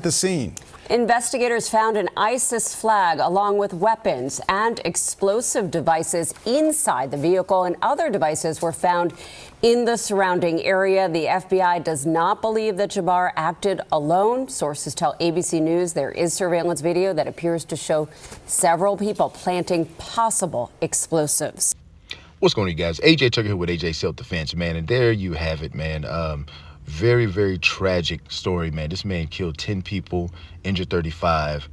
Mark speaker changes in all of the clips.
Speaker 1: The scene.
Speaker 2: Investigators found an ISIS flag along with weapons and explosive devices inside the vehicle, and other devices were found in the surrounding area. The FBI does not believe that Jabbar acted alone. Sources tell ABC News there is surveillance video that appears to show several people planting possible explosives.
Speaker 3: What's going on, you guys? AJ Tucker here with AJ Self Defense, man. And there you have it, man. Very, very tragic story, man. This man killed 10 people, injured 35.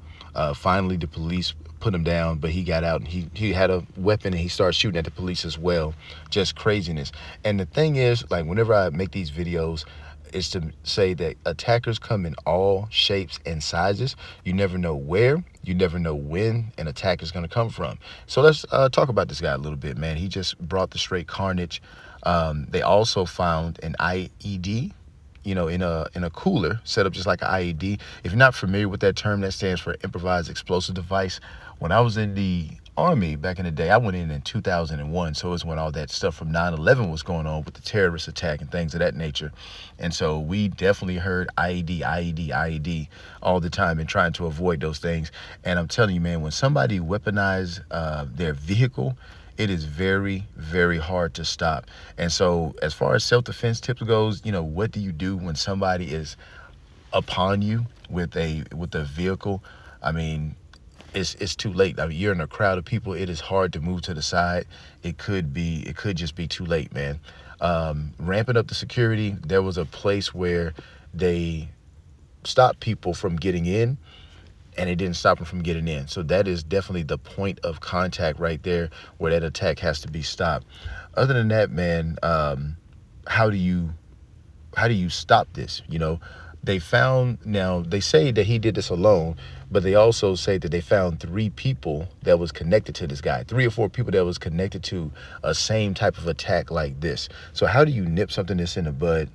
Speaker 3: Finally, the police put him down, but he got out and he had a weapon and he started shooting at the police as well. Just craziness. And the thing is, like, whenever I make these videos, is to say that attackers come in all shapes and sizes. You never know where, you never know when an attack is going to come from. So let's talk about this guy a little bit, man. He just brought the straight carnage. They also found an IED, you know, in a cooler set up just like an IED. If you're not familiar with that term, that stands for improvised explosive device. When I was in the Army back in the day, I went in 2001, so it was when all that stuff from 9/11 was going on with the terrorist attack and things of that nature. And so we definitely heard IED, IED, IED all the time and trying to avoid those things. And I'm telling you, man, when somebody weaponizes their vehicle, it is very, very hard to stop. And so as far as self-defense tips goes, you know, what do you do when somebody is upon you with a vehicle? I mean, it's too late. I mean, you're in a crowd of people. It is hard to move to the side. It could just be too late, man. Ramping up the security. There was a place where they stopped people from getting in, and it didn't stop them from getting in. So that is definitely the point of contact right there where that attack has to be stopped. Other than that, man, how do you stop this? You know, they say that he did this alone, but they also say that they found 3 people that was connected to this guy, 3 or 4 people that was connected to a same type of attack like this. So how do you nip something that's in the bud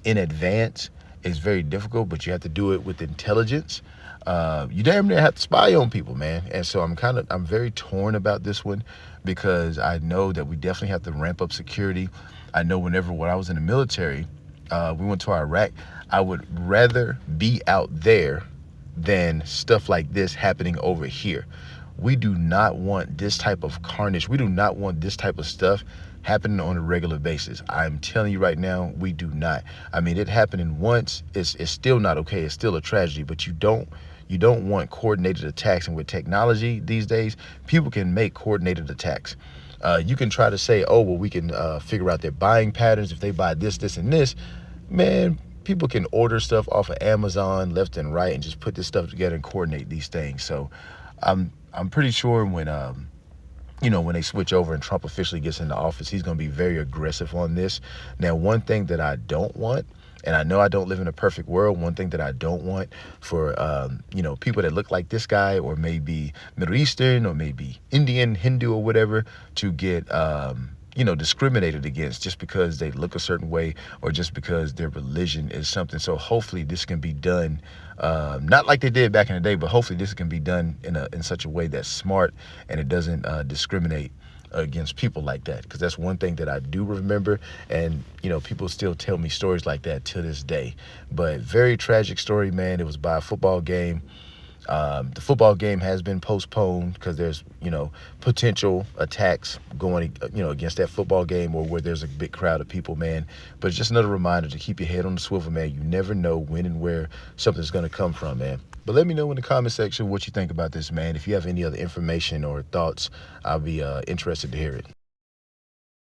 Speaker 3: in advance? It's very difficult, but you have to do it with intelligence. You damn near have to spy on people, man. And so I'm very torn about this one, because I know that we definitely have to ramp up security. I know when I was in the military, we went to Iraq, I would rather be out there than stuff like this happening over here. We do not want this type of carnage. We do not want this type of stuff happening on a regular basis. I'm telling you right now, we do not. I mean, it happening once, it's still not okay. It's still a tragedy, but you don't want coordinated attacks. And with technology these days, people can make coordinated attacks. You can try to say, oh, well, we can figure out their buying patterns. If they buy this, this, and this, man, people can order stuff off of Amazon left and right and just put this stuff together and coordinate these things. So I'm pretty sure when they switch over and Trump officially gets into office, he's going to be very aggressive on this. Now, one thing that I don't want, and I know I don't live in a perfect world, one thing that I don't want for, people that look like this guy, or maybe Middle Eastern, or maybe Indian, Hindu, or whatever, to get, discriminated against just because they look a certain way or just because their religion is something. So hopefully this can be done, not like they did back in the day, but hopefully this can be done in such a way that's smart and it doesn't discriminate against people like that. Because that's one thing that I do remember, and people still tell me stories like that to this day. But very tragic story, man. It was by a football game. The football game has been postponed because there's potential attacks going against that football game, or where there's a big crowd of people, man. But it's just another reminder to keep your head on the swivel, man. You never know when and where something's going to come from, man. But let me know in the comment section what you think about this, man. If you have any other information or thoughts, I'll be interested to hear it.